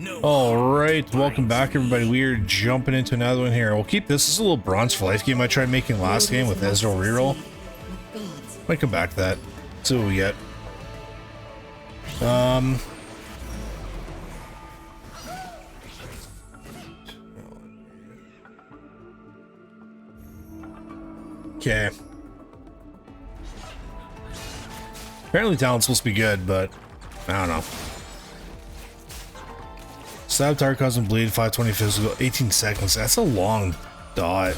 Alright, welcome back everybody. We are jumping into another one here. We'll keep this. This is a little Bronze for Life game I tried making last game with Ezreal reroll. Might come back to that. See what we get. Okay. Apparently talent's supposed to be good, but I don't know. Stab target cause and bleed, 520 physical, 18 seconds. That's a long dot.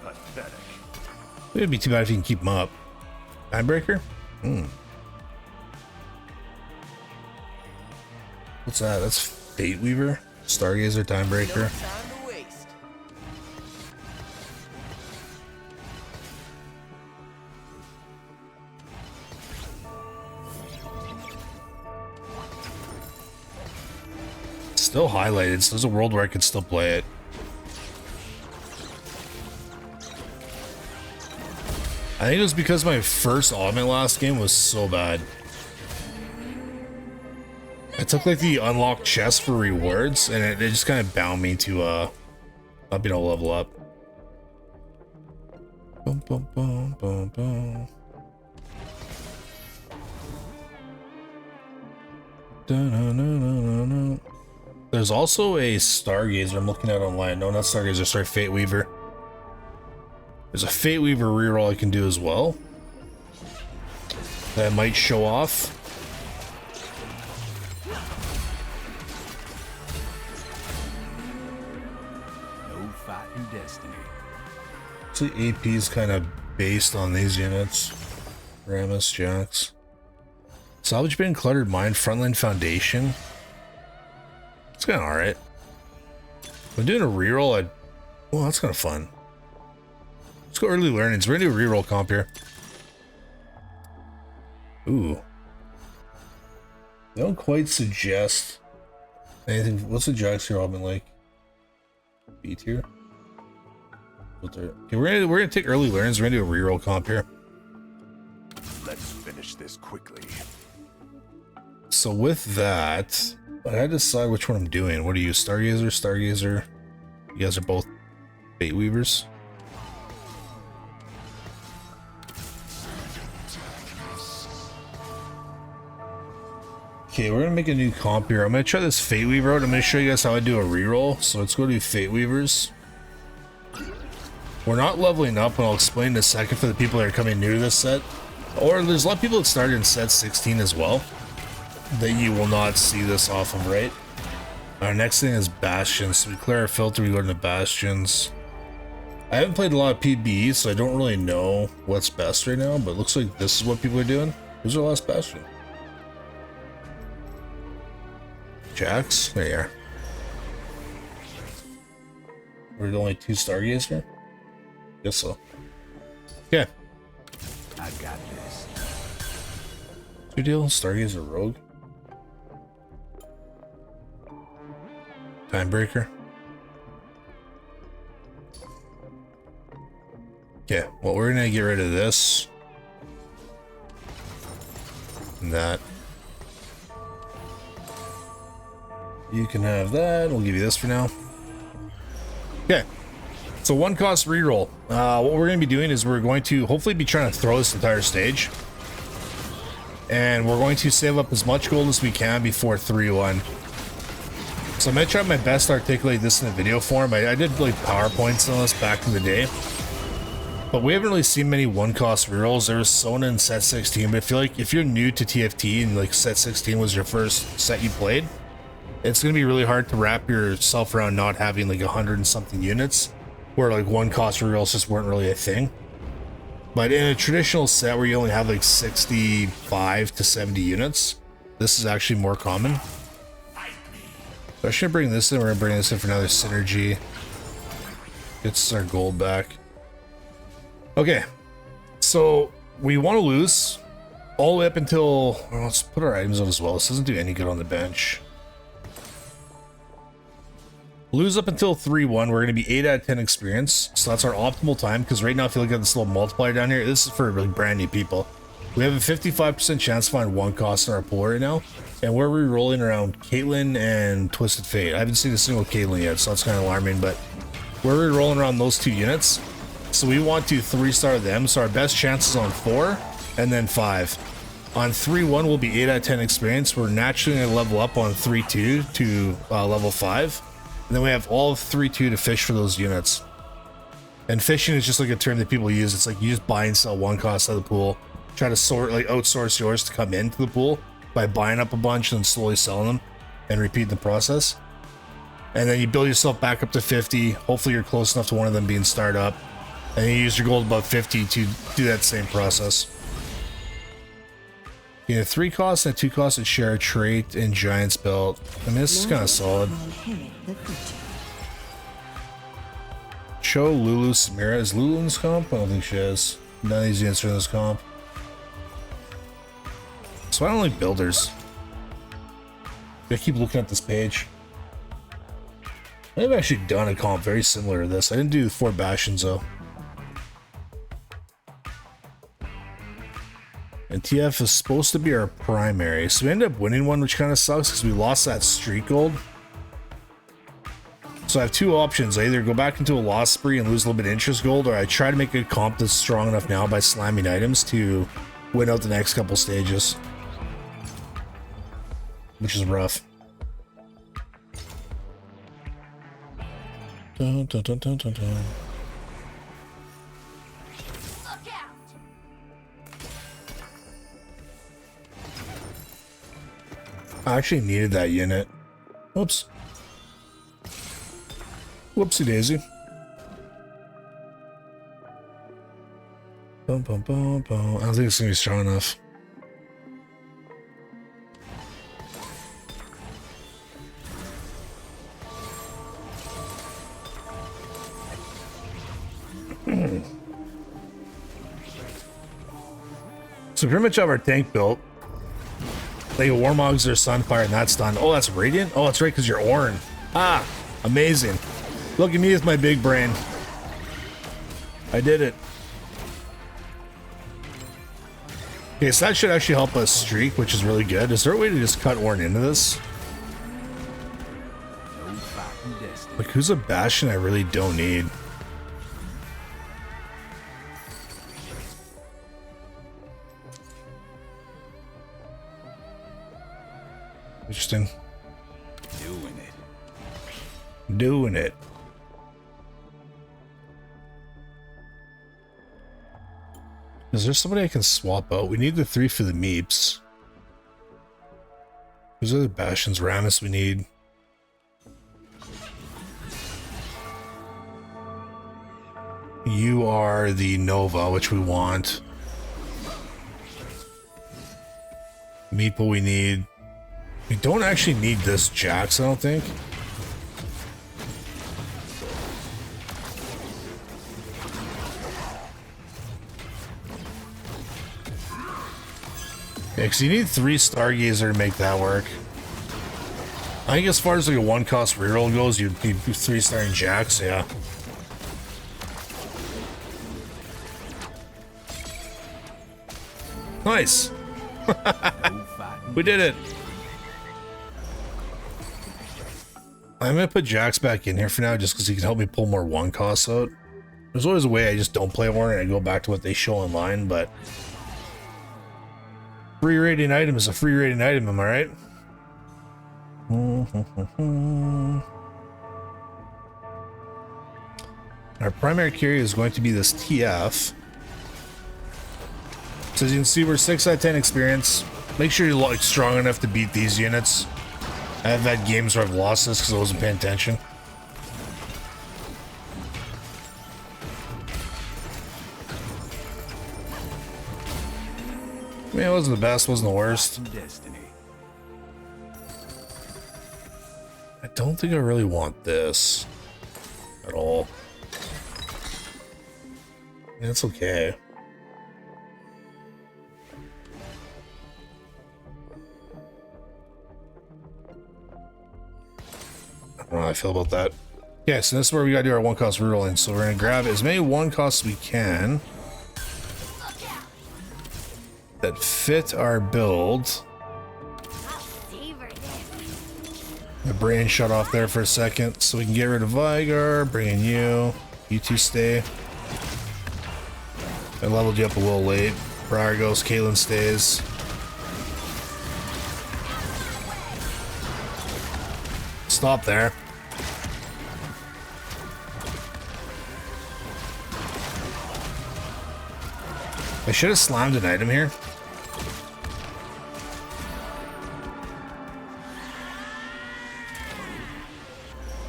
Pathetic. It'd be too bad if you can keep them up. Timebreaker? What's that? That's Fateweaver? Stargazer, Timebreaker. Still highlighted, so there's a world where I could still play it. I think it was because my first augment last game was so bad. I took like the unlocked chest for rewards, and it just kind of bound me to not being able to level up. Boom, boom, boom, boom, boom. Da-na-na-na-na-na. There's also a Stargazer I'm looking at online. No, not Stargazer, sorry, Fateweaver. There's a Fateweaver reroll I can do as well. That might show off. No fight in destiny. So the AP is kind of based on these units. Ramus, Jax. Salvage bin, Cluttered Mine, Frontline Foundation. It's kind of alright. I'm doing a reroll. Well, that's kind of fun. Let's go early learnings. We're gonna do a reroll comp here. Ooh. They don't quite suggest anything. What's the Jax here all been like? B tier? Okay, we're gonna take early learnings. We're gonna do a reroll comp here. Let's finish this quickly. So with that, I had to decide which one I'm doing. What are you, Stargazer, Stargazer? You guys are both Fateweavers. Okay, we're gonna make a new comp here. I'm gonna try this Fateweaver out. I'm gonna show you guys how I do a reroll. So let's go to Fateweavers. We're not leveling up, and I'll explain in a second for the people that are coming new to this set. Or there's a lot of people that started in set 16 as well, that you will not see this off of, right? Our next thing is Bastions. So we clear our filter, we go into Bastions. I haven't played a lot of PBE, so I don't really know what's best right now, but it looks like this is what people are doing. Who's our last Bastion? Jax? There you are. We're the only two Stargazer? Guess so. Okay. I got this. What's your deal? Stargazer Rogue? Timebreaker. Okay, well, we're gonna get rid of this and that. You can have that. We'll give you this for now. Okay, so one cost reroll. What we're gonna be doing is we're going to hopefully be trying to throw this entire stage, and we're going to save up as much gold as we can before 3-1. So I'm gonna try my best to articulate this in a video form. I did like PowerPoints on this back in the day, but we haven't really seen many one-cost rerolls. There was Sona in set 16, but I feel like if you're new to TFT and like set 16 was your first set you played, it's gonna be really hard to wrap yourself around not having like 100 and something units, where like one-cost rerolls just weren't really a thing. But in a traditional set where you only have like 65 to 70 units, this is actually more common. So I should bring this in. We're gonna bring this in for another synergy. Gets our gold back. Okay, so we want to lose all the way up until, well, let's put our items on as well. This doesn't do any good on the bench. Lose up until 3-1. We're going to be 8 out of 10 experience. So that's our optimal time, because right now if you look at this little multiplier down here, this is for like brand new people. We have a 55% chance to find one cost in our pool right now, and we're re-rolling around Caitlyn and Twisted Fate. I haven't seen a single Caitlyn yet, so that's kind of alarming, but we're re-rolling around those 2 units. So we want to 3-star them, so our best chances on 4 and then 5. On 3-1 will be 8 out of 10 experience. We're naturally going to level up on 3-2 to level 5. And then we have all of 3-2 to fish for those units. And fishing is just like a term that people use. It's like you just buy and sell one cost out of the pool. Try to outsource yours to come into the pool by buying up a bunch and then slowly selling them and repeating the process. And then you build yourself back up to 50. Hopefully you're close enough to one of them being started up. And you use your gold above 50 to do that same process. You get a 3 cost and a 2 cost and share a trait in Giant's Belt. I mean, this is kind of solid. Cho, Lulu, Samira. Is Lulu in this comp? I don't think she is. None of these units are in this comp. So I don't like builders. I keep looking at this page. I've actually done a comp very similar to this. I didn't do 4 Bastions though. And TF is supposed to be our primary. So we ended up winning one, which kind of sucks because we lost that street gold. So I have 2 options. I either go back into a loss spree and lose a little bit of interest gold, or I try to make a comp that's strong enough now by slamming items to win out the next couple stages. Which is rough. Dun, dun, dun, dun, dun, dun. I actually needed that unit. Oops. Whoopsie daisy. Bum, bum, bum, bum. I don't think it's gonna be strong enough. So pretty much have our tank built. Like Warmogs, their Sunfire, and that's done. Oh, that's Radiant? Oh, that's right, because you're Ornn. Ah, amazing. Look at me with my big brain. I did it. Okay, so that should actually help us streak, which is really good. Is there a way to just cut Ornn into this? Like, who's a Bastion I really don't need? Interesting. Doing it. Is there somebody I can swap out? We need the 3 for the meeps. Who's other Bastions? Rammus we need. You are the Nova, which we want. Meeple we need. We don't actually need this Jax, I don't think. Yeah, because you need 3 Stargazer to make that work. I think as far as like a 1-cost reroll goes, you'd be 3-starring Jax, yeah. Nice. We did it. I'm gonna put Jax back in here for now just because he can help me pull more 1-costs out. There's always a way I just don't play Ornn and I go back to what they show online, but free rating item is a free rating item, am I right? Our primary carry is going to be this TF. So as you can see, we're 6 out of 10 experience. Make sure you're like strong enough to beat these units. I've had games where I've lost this because I wasn't paying attention. I mean, it wasn't the best, wasn't the worst. I don't think I really want this at all. I mean, it's okay. I don't know how I feel about that. Yeah, so this is where we gotta do our 1-cost rerolling. So we're gonna grab as many 1-costs as we can that that fit our build. My brain shut off there for a second, so we can get rid of Vigar, bring in you. You two stay. I leveled you up a little late. Briar goes, Caitlyn stays. Stop there. I should have slammed an item here.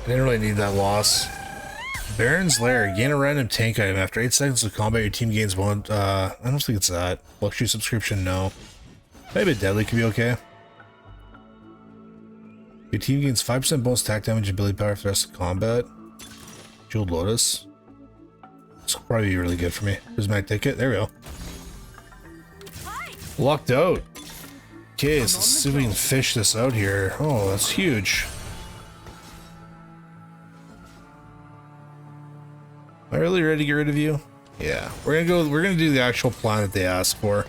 I didn't really need that loss. Baron's Lair. Gain a random tank item. After 8 seconds of combat, your team gains one. I don't think it's that. Luxury subscription, no. Maybe Deadly could be okay. Your team gains 5% bonus attack damage and ability power for the rest of combat. Jeweled Lotus. This will probably be really good for me. Here's my ticket. There we go. Locked out. Okay, so let's see if we can fish this out here. Oh, that's huge. Am I really ready to get rid of you? Yeah, we're gonna do the actual plan that they asked for.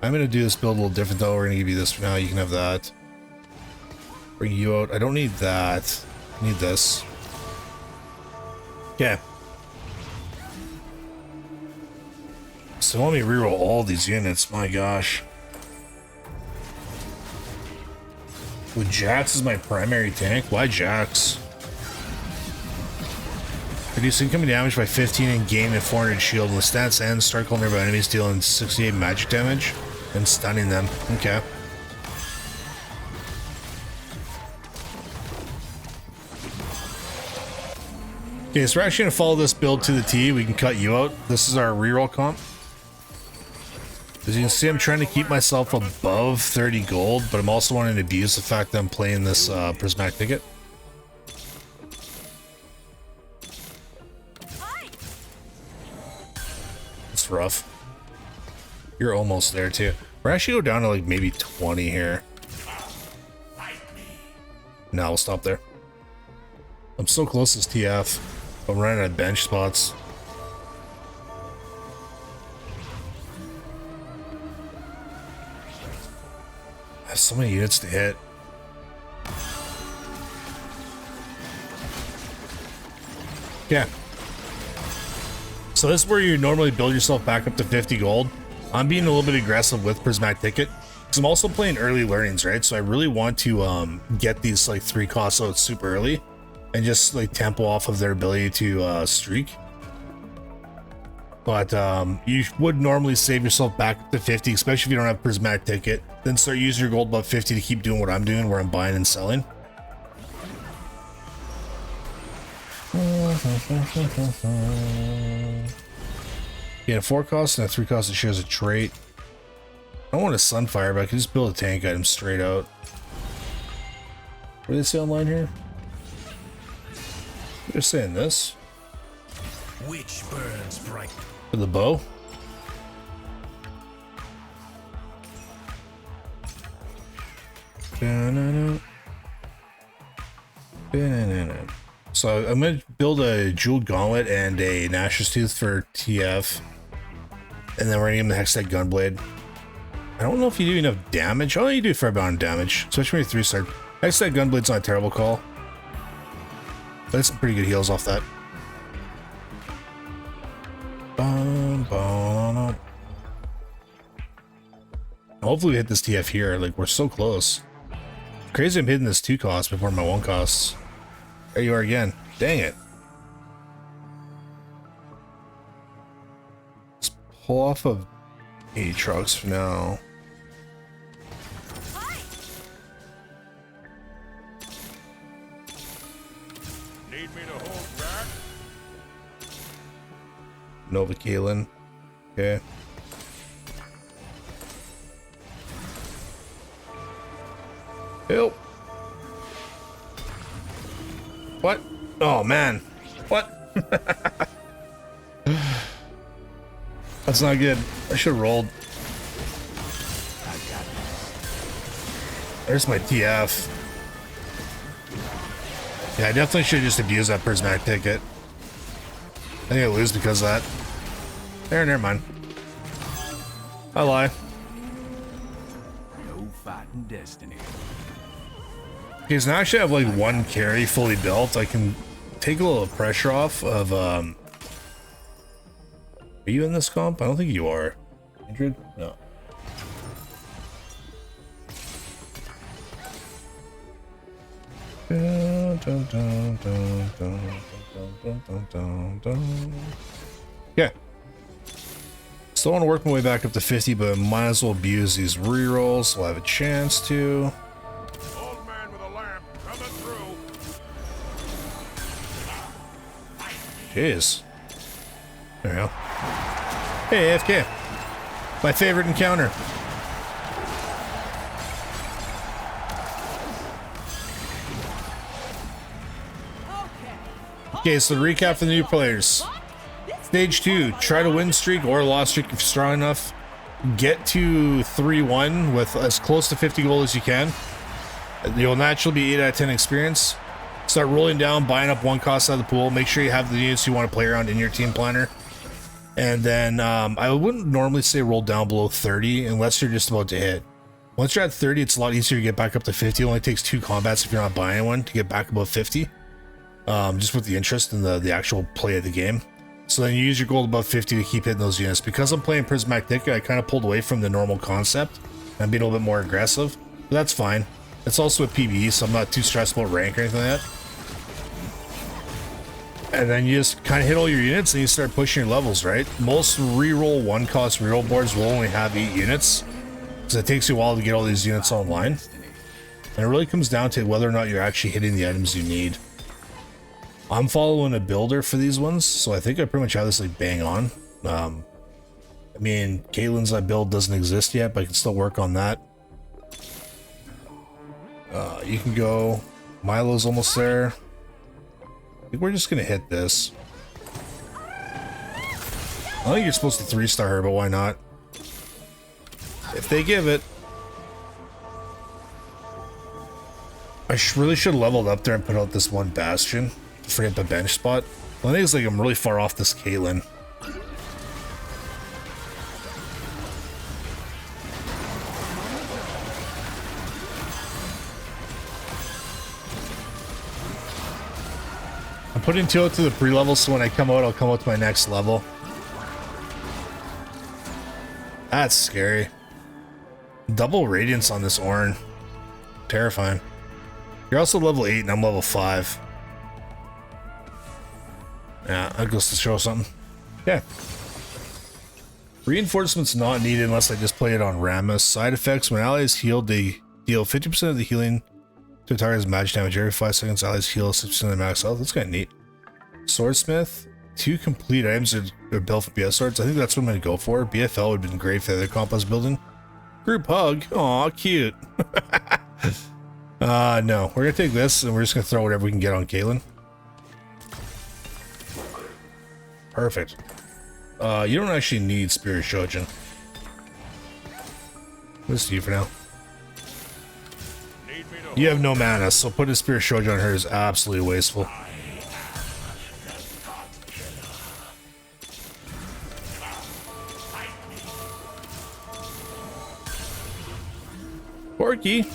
I'm gonna do this build a little different though. We're gonna give you this for now. You can have that. Bring you out. I don't need that. I need this. Okay. So let me reroll all these units. My gosh. With Jax as my primary tank? Why Jax? Reduce incoming damage by 15 and gain a 400 shield. When the stats end, start calling nearby enemies, dealing 68 magic damage and stunning them. Okay. Okay, so we're actually going to follow this build to the T. We can cut you out. This is our reroll comp. As you can see, I'm trying to keep myself above 30 gold, but I'm also wanting to abuse the fact that I'm playing this prismatic ticket. It's rough. You're almost there too. We're actually go down to like maybe 20 here. No, we'll stop there. I'm so close as TF. I'm running out of bench spots. I have so many units to hit. Yeah. So this is where you normally build yourself back up to 50 gold. I'm being a little bit aggressive with Prismatic Ticket because I'm also playing early learnings, right? So I really want to get these like 3 costs out super early and just like tempo off of their ability to streak. But you would normally save yourself back up to 50, especially if you don't have Prismatic Ticket. Then start using your gold above 50 to keep doing what I'm doing, where I'm buying and selling. Yeah, a 4 cost and a 3 cost that shares a trait. I don't want a Sunfire, but I can just build a tank item straight out. What do they say online here? They're saying this. Which burns bright? For the bow. So I'm gonna build a Jeweled Gauntlet and a Nashor's Tooth for TF, and then we're gonna give him the Hextech Gunblade. I don't know if you do enough damage. Oh, you do fair amount of damage, especially when you're 3-star. Hextech Gunblade's not a terrible call. That's some pretty good heals off that. Hopefully we hit this TF here. Like, we're so close. Crazy I'm hitting this 2 cost before my 1 costs. There you are again. Dang it. Let's pull off of Aatrox for now. Need me to hold back? Nova Kaelin. Okay. Help. What? Oh man. What? That's not good. I should have rolled. There's my TF. Yeah, I definitely should just abuse that Prismatic Ticket. I think I lose because of that. There, never mind. I lie. No fighting destiny. Okay, so now I actually have like one carry fully built. I can take a little pressure off of, Are you in this comp? I don't think you are. Andrew? No. Yeah. Still want to work my way back up to 50, but might as well abuse these rerolls so I have a chance to. Old man with a lamp coming through. Jeez. There we go. Hey, AFK. My favorite encounter. Okay, so to recap for the new players. Stage 2, try to win streak or loss streak if you're strong enough. Get to 3-1 with as close to 50 gold as you can. You'll naturally be 8 out of 10 experience. Start rolling down, buying up one cost out of the pool. Make sure you have the units you want to play around in your team planner. And then I wouldn't normally say roll down below 30 unless you're just about to hit. Once you're at 30, it's a lot easier to get back up to 50. It only takes 2 combats if you're not buying one to get back above 50. Just with the interest in the actual play of the game. So then you use your gold above 50 to keep hitting those units. Because I'm playing Prismatic Thicket, I kind of pulled away from the normal concept and being a little bit more aggressive. But that's fine. It's also a PvE, so I'm not too stressed about rank or anything like that. And then you just kind of hit all your units and you start pushing your levels, right? Most reroll one cost reroll boards will only have 8 units. So it takes you a while to get all these units online. And it really comes down to whether or not you're actually hitting the items you need. I'm following a builder for these ones, so I think I pretty much have this like bang on. I mean, Caitlyn's build doesn't exist yet, but I can still work on that. You can go. Milo's almost there. I think we're just gonna hit this. I think you're supposed to 3-star her, but why not? If they give it. I really should have leveled up there and put out this one Bastion. Forget the bench spot. Well, I think it's like I'm really far off this Caitlyn. I'm putting 2 out to the pre-level, so when I come out, I'll come out to my next level. That's scary. Double radiance on this Ornn. Terrifying. You're also level 8 and I'm level 5. Yeah, that goes to show something. Yeah. Reinforcements not needed unless I just play it on Rammus. Side effects: when allies healed, they deal 50% of the healing to a target's magic damage. Every 5 seconds, allies heal 60% of their max health. That's kind of neat. Swordsmith: 2 complete items are built for BS swords. I think that's what I'm going to go for. BFL would have been great for the other comp I was building. Group hug. Aw, cute. No. We're going to take this and we're just going to throw whatever we can get on Caitlyn. Perfect. You don't actually need Spirit Shojin. This is you for now. You have no mana, so putting a Spirit Shojin on her is absolutely wasteful. Porky!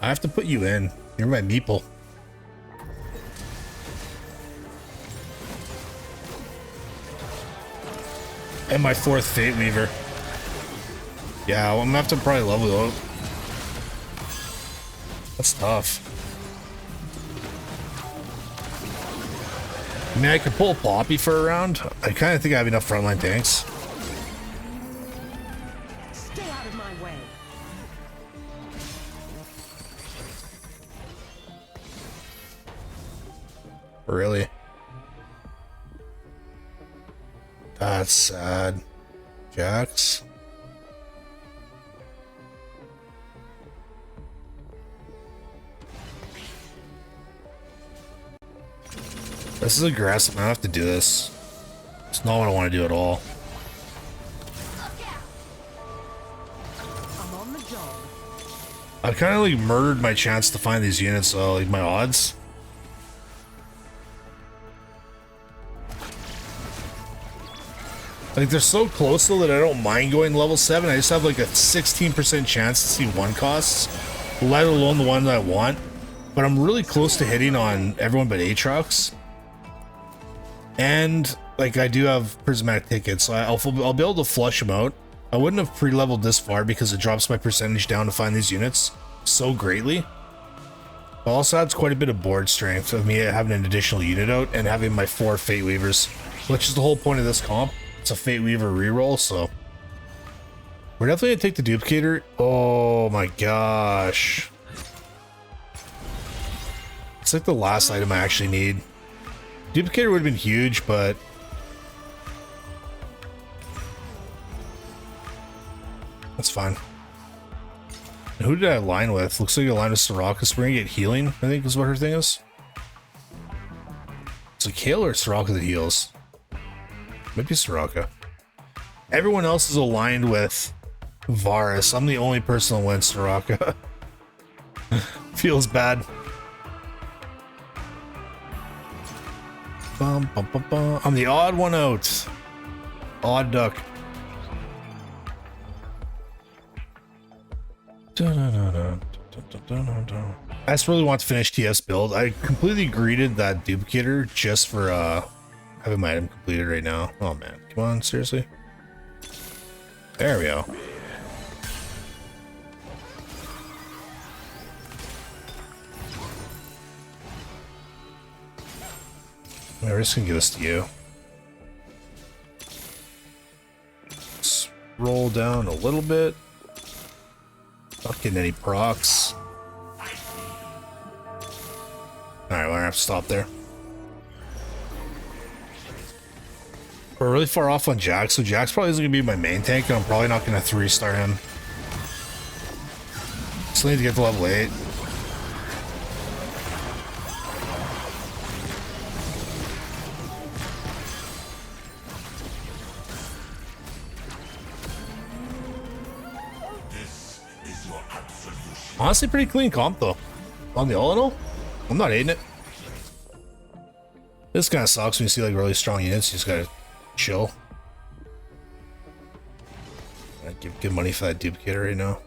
I have to put you in. You're my meeple. And my 4th Fateweaver. Yeah, well, I'm gonna have to probably level up. That's tough. I mean, I could pull Poppy for a round. I kind of think I have enough frontline tanks. Stay out of my way. Really? That's sad. Jax? This is aggressive. I have to do this. It's not what I want to do at all. I'm on the job. I've kind of like murdered my chance to find these units, so like my odds. Like, they're so close though that I don't mind going level 7. I just have like a 16% chance to see one costs, let alone the one that I want. But I'm really close to hitting on everyone but Aatrox. And like, I do have prismatic tickets, so I'll be able to flush them out. I wouldn't have pre-leveled this far because it drops my percentage down to find these units so greatly. It also adds quite a bit of board strength of me having an additional unit out and having my 4 Fateweavers, which is the whole point of this comp. It's a Fateweaver reroll, so we're definitely gonna take the duplicator. Oh my gosh. It's like the last item I actually need. Duplicator would have been huge, but that's fine. And who did I align with? Looks like I aligned with Soraka, so we're gonna get healing, I think is what her thing is. It's like Kale or Soraka that heals. Maybe Soraka. Everyone else is aligned with Varus. I'm the only person that went Soraka. Feels bad. Bum, bum, bum, bum. I'm the odd one out. Odd duck. I just really want to finish TF's build. I completely greeted that duplicator just for having my item completed right now. Oh man, come on, seriously. There we go. We're just gonna give this to you. Scroll down a little bit. Not getting any procs. Alright, we're gonna have to stop there. We're really far off on Jax, so Jax probably isn't gonna be my main tank, and I'm probably not gonna 3-star him. Still need to get to level 8. Honestly, pretty clean comp though. On the all in all, I'm not hating it. This kind of sucks when you see like really strong units. You just gotta chill. I'd give good money for that duplicator right now.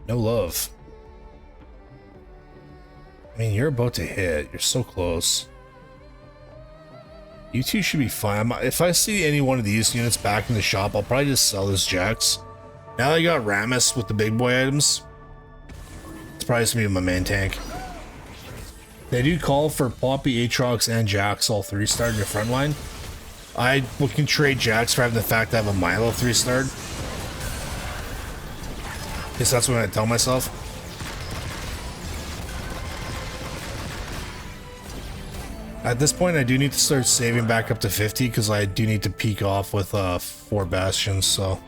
No love. I mean, you're about to hit. You're so close. You two should be fine. If I see any one of these units back in the shop, I'll probably just sell this Jax. Now that I got Rammus with the big boy items, it's probably just gonna be my main tank. They do call for Poppy, Aatrox, and Jax all 3-starred in your front line. I can trade Jax for having the fact that I have a Milo 3-starred. Guess that's what I tell myself. At this point, I do need to start saving back up to 50 because I do need to peak off with 4 bastions, so.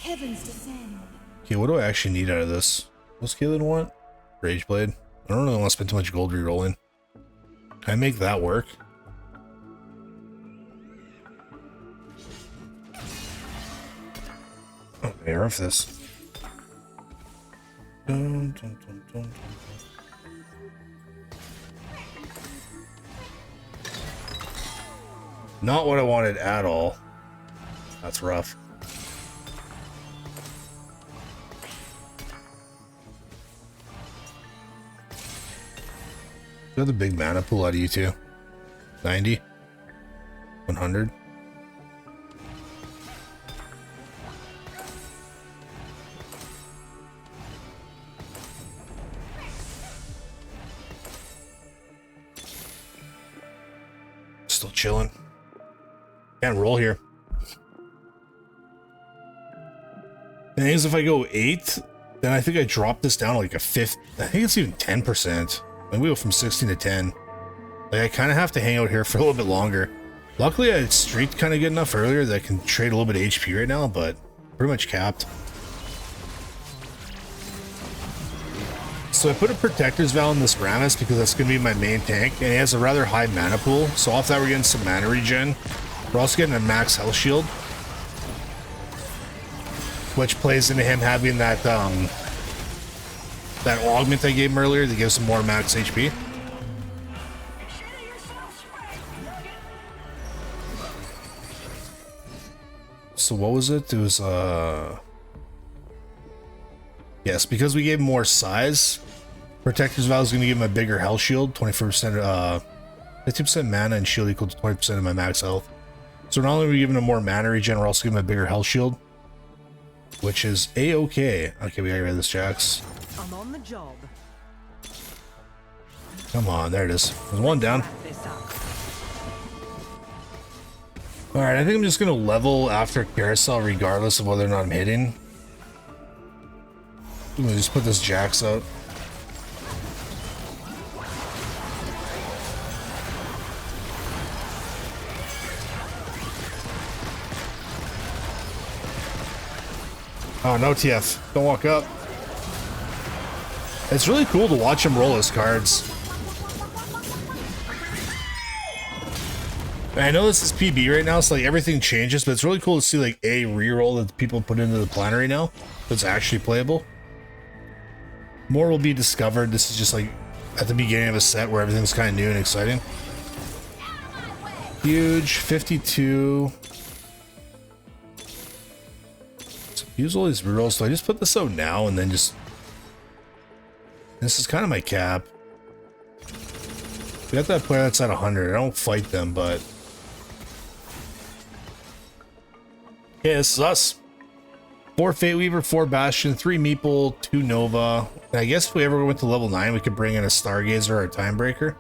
Heavens descend. Okay, what do I actually need out of this? What's Kaylin want? Rage Blade. I don't really want to spend too much gold rerolling. Can I make that work? Okay, rough this. Dun, dun, dun, dun, dun. Not what I wanted at all. That's rough. Got the big mana pool out of you two. 90? 100? Still chilling. Can't roll here. The thing is, if I go 8, then I think I drop this down to like a 5th. I think it's even 10%. Like we go from 16 to 10. Like I kind of have to hang out here for a little bit longer. Luckily, I streaked kind of good enough earlier that I can trade a little bit of HP right now, but pretty much capped. So I put a Protector's Vow in this Rammus because that's going to be my main tank, and he has a rather high mana pool, so off that we're getting some mana regen. We're also getting a max health shield, which plays into him having that that augment I gave him earlier that gives him more max HP. So what was it? It was yes, because we gave him more size, Protector's Vow is going to give him a bigger health shield, 24%, 50% mana and shield equal to 20% of my max health. So not only are we giving him more mana regen, we're also giving him a bigger health shield, which is a-okay. Okay, we gotta get rid of this Jax. I'm on the job. Come on, there it is. There's one down. Alright, I think I'm just gonna level after Carousel regardless of whether or not I'm hitting. I'm gonna just put this Jax out. Oh, no TF. Don't walk up. It's really cool to watch him roll his cards. And I know this is PB right now, so like everything changes, but it's really cool to see like a reroll that people put into the plan right now that's actually playable. More will be discovered. This is just like at the beginning of a set where everything's kind of new and exciting. Huge 52. So use all these rerolls. So I just put this out now and then just. This is kind of my cap. We got that player that's at 100. I don't fight them, but. Okay, this is us. 4 Fateweaver, 4 Bastion, 3 Meeple, 2 Nova. And I guess if we ever went to level 9, we could bring in a Stargazer or a Timebreaker.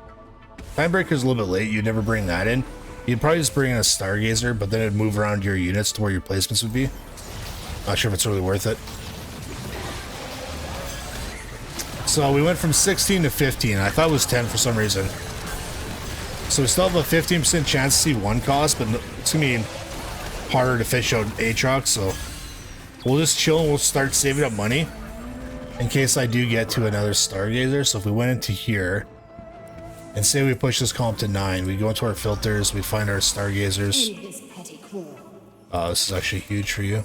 Timebreaker's a little bit late. You'd never bring that in. You'd probably just bring in a Stargazer, but then it'd move around your units to where your placements would be. Not sure if it's really worth it. So we went from 16 to 15. I thought it was 10 for some reason. So we still have a 15% chance to see one cost, but it's going to be harder to fish out Aatrox, so we'll just chill and we'll start saving up money in case I do get to another Stargazer. So if we went into here and say we push this comp to 9, we go into our filters, we find our Stargazers. This is actually huge for you.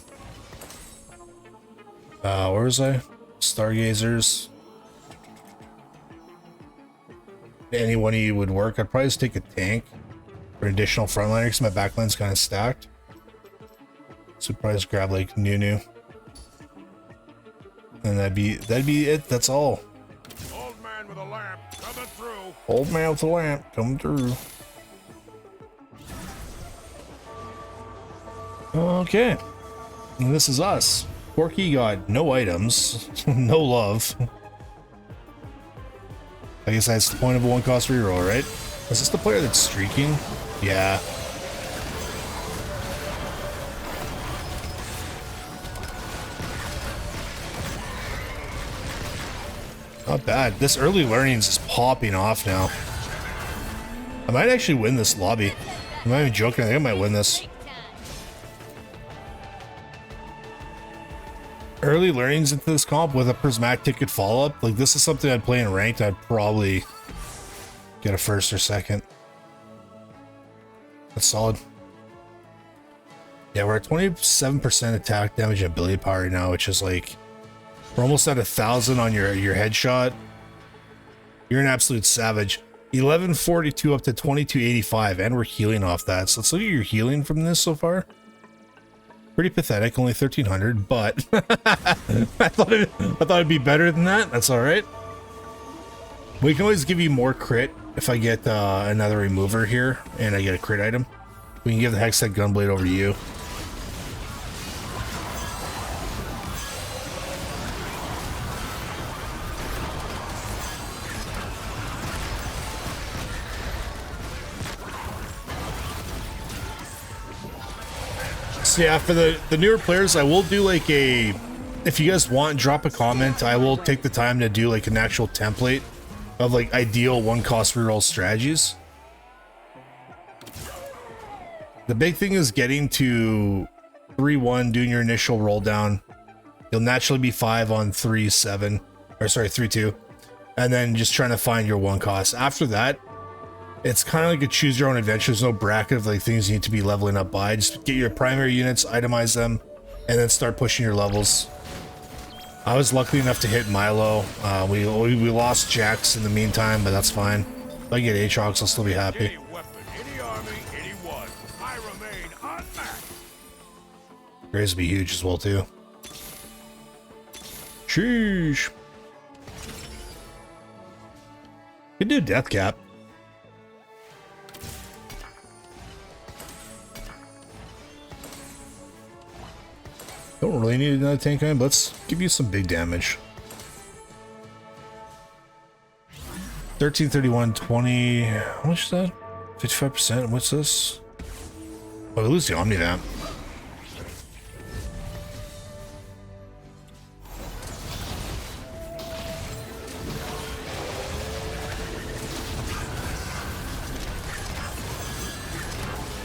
Where was I? Stargazers. Any one of you would work. I'd probably just take a tank for an additional frontliner because my backline's kind of stacked. So probably just grab like Nunu. And that'd be it. That's all. Old man with a lamp coming through. Old man with a lamp coming through. Okay. And this is us. Corky got no items, no love. I guess that's the point of a one cost reroll, right? Is this the player that's streaking? Yeah. Not bad. This early learnings is popping off now. I might actually win this lobby. I'm not even joking. I think I might win this. Early learnings into this comp with a prismatic ticket follow-up. Like, this is something I'd play in ranked. I'd probably get a first or second. That's solid. Yeah, we're at 27% attack damage and ability power right now, which is like, we're almost at 1,000 on your headshot. You're an absolute savage. 1142 up to 2285, and we're healing off that. So let's look at your healing from this so far. Pretty pathetic, only 1,300, but I thought it'd be better than that. That's all right. We can always give you more crit if I get another remover here and I get a crit item. We can give the Hextech Gunblade over to you. So yeah, for the newer players, I will do like a, if you guys want, drop a comment. I will take the time to do like an actual template of like ideal one cost reroll strategies. The big thing is getting to 3-1, doing your initial roll down. You'll naturally be 5 on 3-7, or sorry, 3-2, and then just trying to find your one cost. After that, it's kind of like a choose your own adventure. There's no bracket of like things you need to be leveling up by. Just get your primary units, itemize them, and then start pushing your levels. I was lucky enough to hit Milo. We lost Jax in the meantime, but that's fine. If I get Aatrox, I'll still be happy. Any weapon, any army, anyone. I remain unmatched. Graves will be huge as well, too. Sheesh. Could do Death Cap. Don't really need another tank item, but let's give you some big damage. 13, 31, 20. How much is that? 55%. What's this? Oh, we lose the Omnivamp.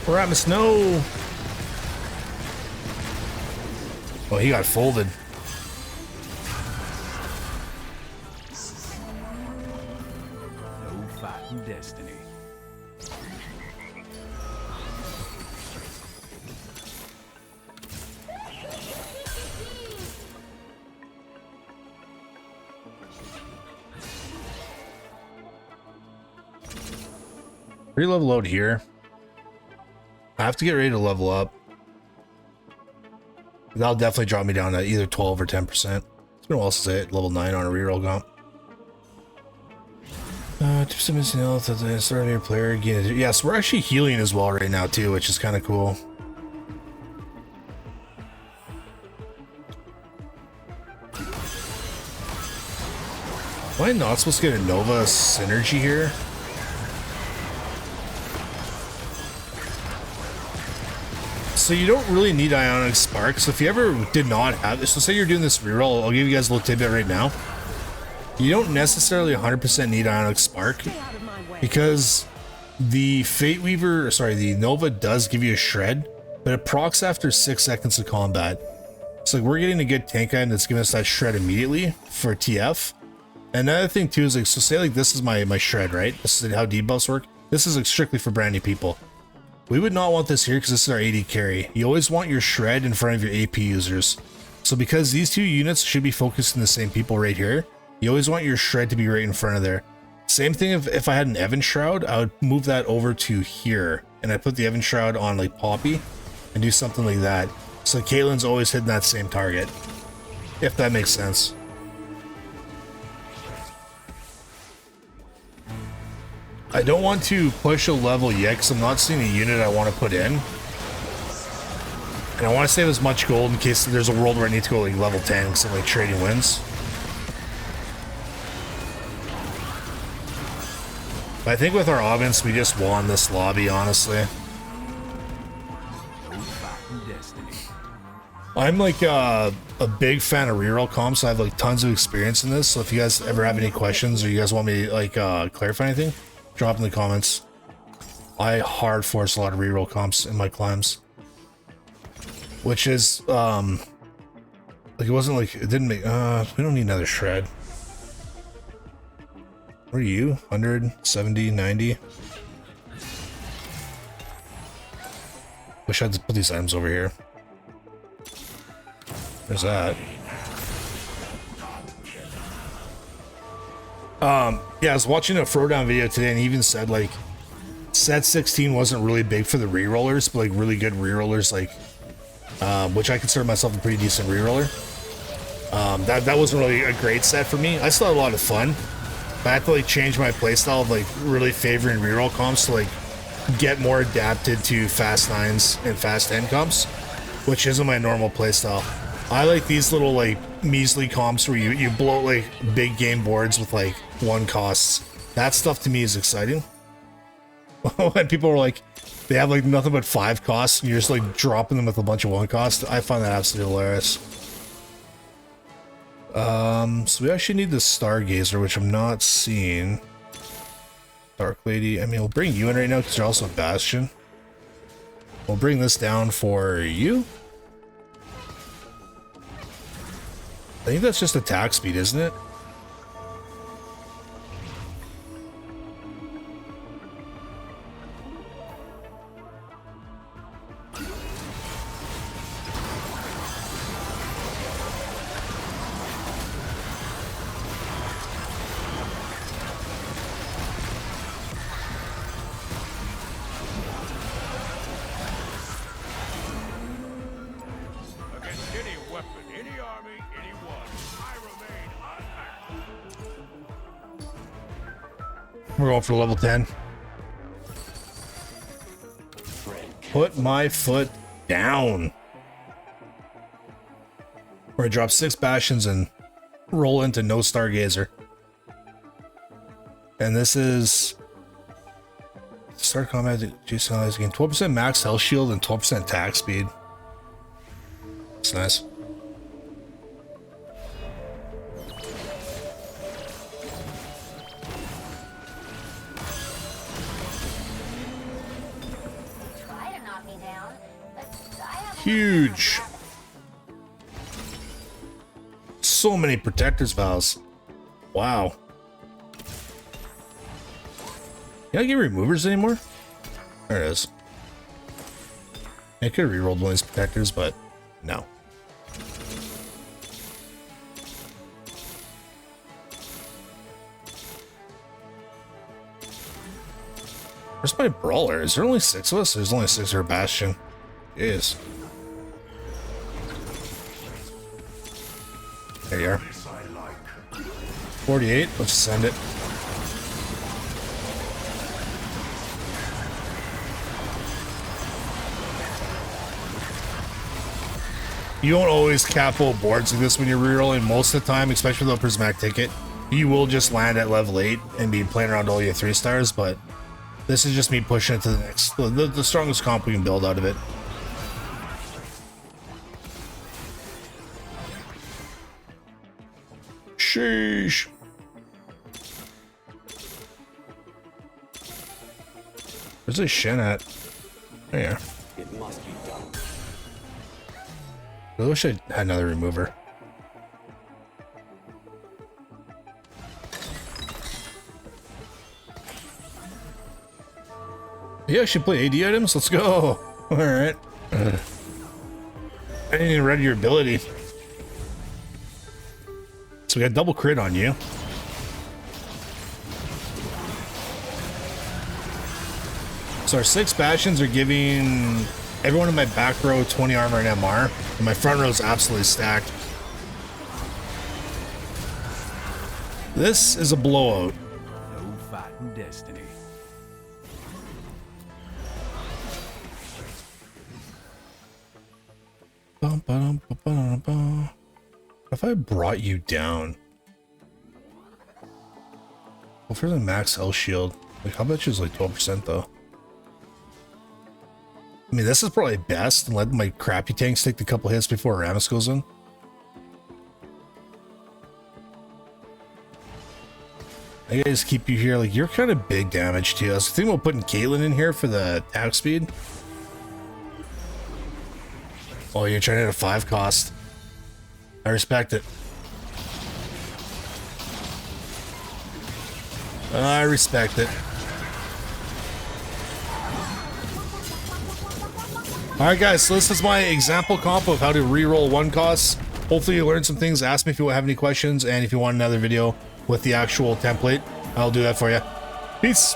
Ramus, no! Oh, he got folded. No fighting destiny. Re-level out here. I have to get ready to level up. That'll definitely drop me down to either 12 or 10%. It's been a while since I hit level 9 on a reroll comp. 2% missing health at the start of your player again. Yes, we're actually healing as well right now too, which is kind of cool. Am I not supposed to get a Nova synergy here? So you don't really need Ionic Spark. So if you ever did not have this, so say you're doing this reroll, I'll give you guys a little tidbit right now. You don't necessarily 100% need Ionic Spark because the Fateweaver, sorry, the Nova does give you a shred, but it procs after 6 seconds of combat. So like we're getting a good tank item that's giving us that shred immediately for TF. And another thing too is like, so say like this is my shred, right? This is how debuffs work. This is like strictly for brand new people. We would not want this here because this is our AD carry. You always want your shred in front of your AP users. So because these two units should be focusing the same people right here, you always want your shred to be right in front of there. Same thing if I had an Evan Shroud, I would move that over to here. And I put the Evan Shroud on like Poppy and do something like that. So Caitlyn's always hitting that same target. If that makes sense. I don't want to push a level yet because I'm not seeing a unit I want to put in. And I want to save as much gold in case there's a world where I need to go like level 10 because I'm like trading wins. But I think with our offense, we just won this lobby, honestly. I'm like a big fan of reroll comps, so I have like tons of experience in this. So if you guys ever have any questions or you guys want me to like clarify anything, drop in the comments. I hard force a lot of reroll comps in my climbs, which is like it wasn't like it didn't make. We don't need another shred. What are you? 170, 90. Wish I had to put these items over here. There's that. Yeah, I was watching a throwdown video today and he even said like set 16 wasn't really big for the rerollers, but like really good rerollers, like which I consider myself a pretty decent reroller. That wasn't really a great set for me. I still had a lot of fun, but I had to like change my playstyle of like really favoring reroll comps to like get more adapted to fast 9s and fast 10 comps, which isn't my normal playstyle. I like these little like measly comps where you blow like big game boards with like 1 costs. That stuff to me is exciting. When people are like, they have like nothing but 5 costs and you're just like dropping them with a bunch of 1 costs, I find that absolutely hilarious. So we actually need the Stargazer, which I'm not seeing. Dark Lady, I mean, we'll bring you in right now because you're also a Bastion. We'll bring this down for you. I think that's just attack speed, isn't it? We're going for level 10. Put my foot down. We're gonna drop 6 Bastions and roll into no Stargazer. And this is start combat Jason again. 12% max health shield and 12% attack speed. That's nice. Huge. So many protectors vows. Wow. Can I get removers anymore? There it is. I could have rerolled one of these protectors, but no. Where's my brawler? Is there only 6 of us? There's only 6 for a Bastion. Jeez. There you are. 48. Let's send it. You don't always capo boards like this when you're rerolling. Most of the time, especially with the prismatic ticket, you will just land at level 8 and be playing around all your 3 stars. But this is just me pushing it to the next, the strongest comp we can build out of it. Sheesh. Where's this Shen at? There. It must be done. I wish I had another remover. Yeah, I should play AD items. Let's go. All right. I didn't even read your ability. So we got double crit on you. So our 6 Bastions are giving everyone in my back row 20 armor and MR. And my front row is absolutely stacked. This is a blowout. No fighting destiny. If I brought you down, well, for the max health shield, like how much is like 12% though? I mean, this is probably best and let my crappy tanks take a couple hits before Ramus goes in. I guys keep you here, like you're kind of big damage too. I was thinking about putting Caitlyn in here for the attack speed. Oh, you're trying to hit a 5 cost. I respect it. I respect it. Alright guys, so this is my example comp of how to reroll 1 costs. Hopefully you learned some things. Ask me if you have any questions, and if you want another video with the actual template, I'll do that for you. Peace!